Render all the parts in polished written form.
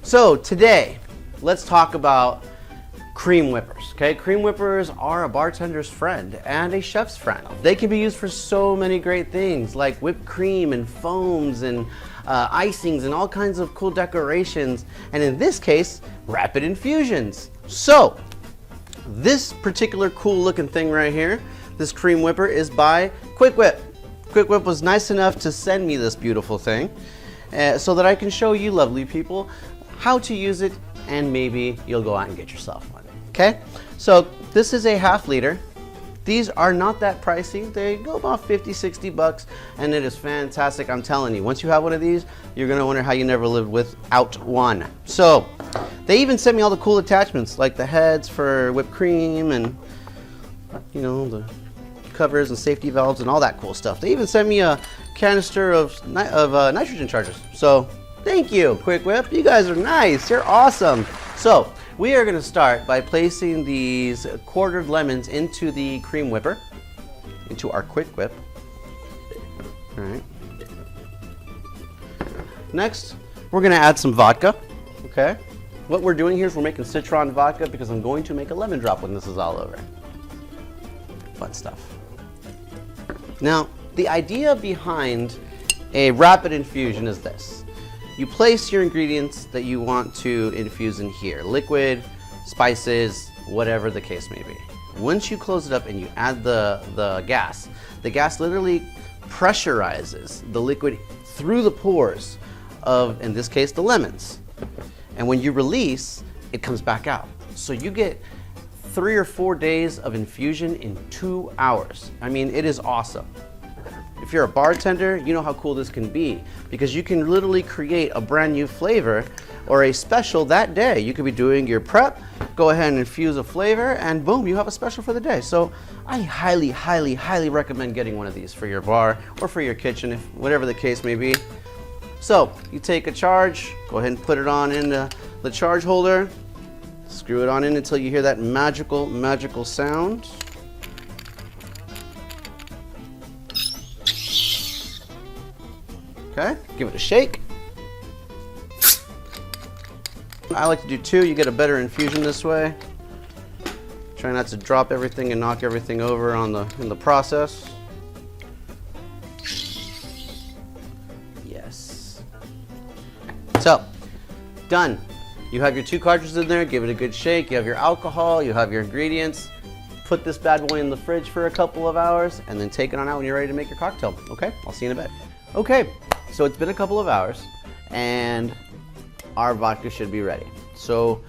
So today, let's talk about cream whippers, okay? Cream whippers are a bartender's friend and a chef's friend. They can be used for so many great things like whipped cream and foams and icings and all kinds of cool decorations. And in this case, rapid infusions. So this particular cool looking thing right here, this cream whipper, is by QuickWhip. QuickWhip was nice enough to send me this beautiful thing so that I can show you lovely people how to use it, and maybe you'll go out and get yourself one. Okay, so this is a ½ liter. These are not that pricey. They go about 50, 60 bucks, and it is fantastic. I'm telling you, once you have one of these, you're gonna wonder how you never lived without one. So they even sent me all the cool attachments, like the heads for whipped cream and, you know, the covers and safety valves and all that cool stuff. They even sent me a canister of nitrogen chargers. So thank you, QuickWhip. You guys are nice. You're awesome. So we are going to start by placing these quartered lemons into the cream whipper, into our QuickWhip. All right. Next, we're going to add some vodka. Okay. What we're doing here is we're making citron vodka because I'm going to make a lemon drop when this is all over. Fun stuff. Now, the idea behind a rapid infusion is this. You place your ingredients that you want to infuse in here, liquid, spices, whatever the case may be. Once you close it up and you add the gas literally pressurizes the liquid through the pores of, in this case, the lemons. And when you release, it comes back out. So you get 3 or 4 days of infusion in 2 hours. I mean, it is awesome. If you're a bartender, you know how cool this can be because you can literally create a brand new flavor or a special that day. You could be doing your prep, go ahead and infuse a flavor, and boom, you have a special for the day. So I highly, highly, highly recommend getting one of these for your bar or for your kitchen, if whatever the case may be. So you take a charge, go ahead and put it on in the charge holder, screw it on in until you hear that magical, magical sound. Okay, give it a shake. I like to do 2, you get a better infusion this way. Try not to drop everything and knock everything over in the process. Yes. So, done. You have your 2 cartridges in there, give it a good shake, you have your alcohol, you have your ingredients. Put this bad boy in the fridge for a couple of hours and then take it on out when you're ready to make your cocktail. Okay, I'll see you in a bit. Okay. So it's been a couple of hours and our vodka should be ready. So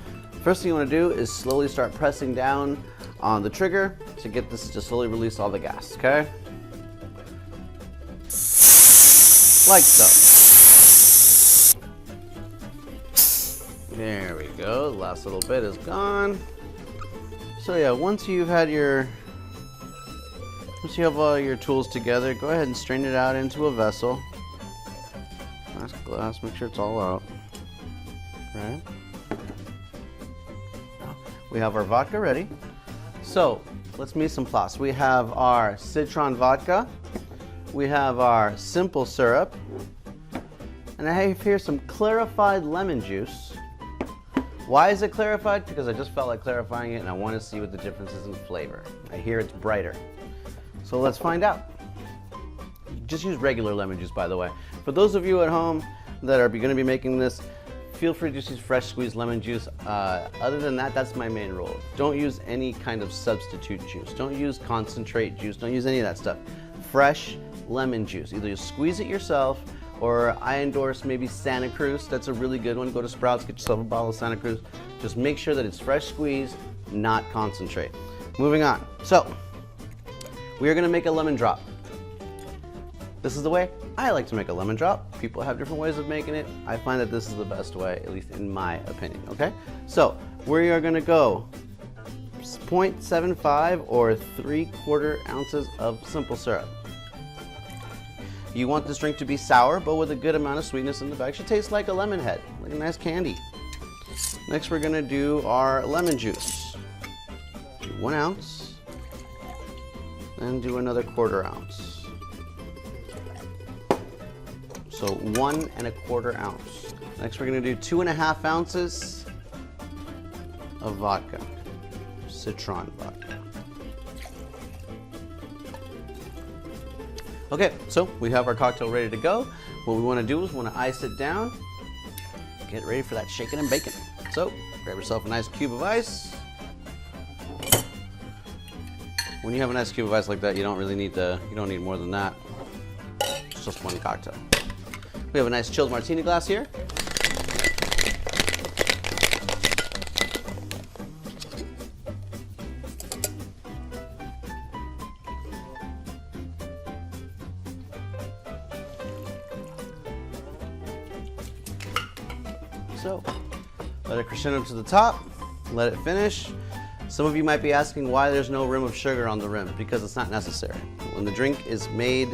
first thing you want to do is slowly start pressing down on the trigger to get this to slowly release all the gas, okay? Like so. There we go, the last little bit is gone. So yeah, once you have all your tools together, go ahead and strain it out into a vessel. Nice glass, make sure it's all out. Right. We have our vodka ready. So let's meet some plus. We have our citron vodka. We have our simple syrup. And I have here some clarified lemon juice. Why is it clarified? Because I just felt like clarifying it and I want to see what the difference is in flavor. I hear it's brighter. So let's find out. Just use regular lemon juice, by the way. For those of you at home that are going to be making this, feel free to just use fresh squeezed lemon juice. Other than that, that's my main rule. Don't use any kind of substitute juice. Don't use concentrate juice. Don't use any of that stuff. Fresh lemon juice. Either you squeeze it yourself, or I endorse maybe Santa Cruz. That's a really good one. Go to Sprouts, get yourself a bottle of Santa Cruz. Just make sure that it's fresh squeezed, not concentrate. Moving on. So we are going to make a lemon drop. This is the way I like to make a lemon drop. People have different ways of making it. I find that this is the best way, at least in my opinion, okay? So we are gonna go 0.75 or 3/4 ounces of simple syrup. You want this drink to be sour, but with a good amount of sweetness in the back. It should taste like a lemon head, like a nice candy. Next, we're gonna do our lemon juice. Do 1 ounce, then do another 1/4 ounce. So 1 1/4 ounce. Next we're gonna do 2 1/2 ounces of vodka, citron vodka. Okay, so we have our cocktail ready to go. What we wanna do is we wanna ice it down, get ready for that shaking and baking. So grab yourself a nice cube of ice. When you have a nice cube of ice like that, you don't need more than that. It's just one cocktail. We have a nice chilled martini glass here. So, let it crescendo to the top, let it finish. Some of you might be asking why there's no rim of sugar on the rim, because it's not necessary. When the drink is made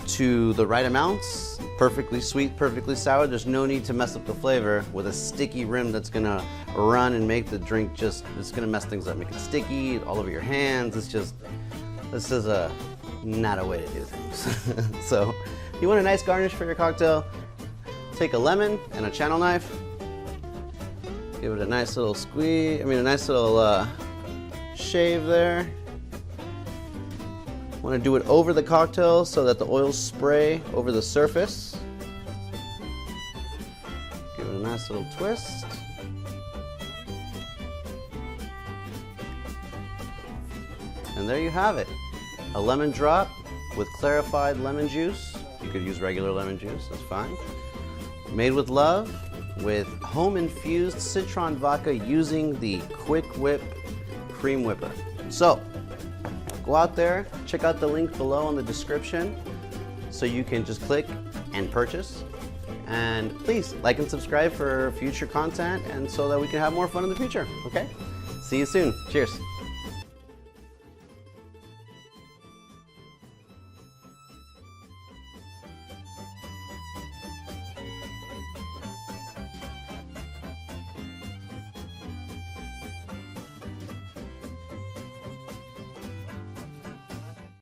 to the right amounts, perfectly sweet, perfectly sour, there's no need to mess up the flavor with a sticky rim that's gonna run and make the drink it's gonna mess things up, make it sticky, all over your hands. This is not a way to do things. So, if you want a nice garnish for your cocktail, take a lemon and a channel knife, give it a nice little squeeze, a nice little shave there. Want to do it over the cocktail so that the oils spray over the surface. Give it a nice little twist. And there you have it. A lemon drop with clarified lemon juice. You could use regular lemon juice, that's fine. Made with love, with home infused citron vodka using the QuickWhip cream whipper. So, go out there, check out the link below in the description so you can just click and purchase. And please like and subscribe for future content and so that we can have more fun in the future, okay? See you soon. Cheers.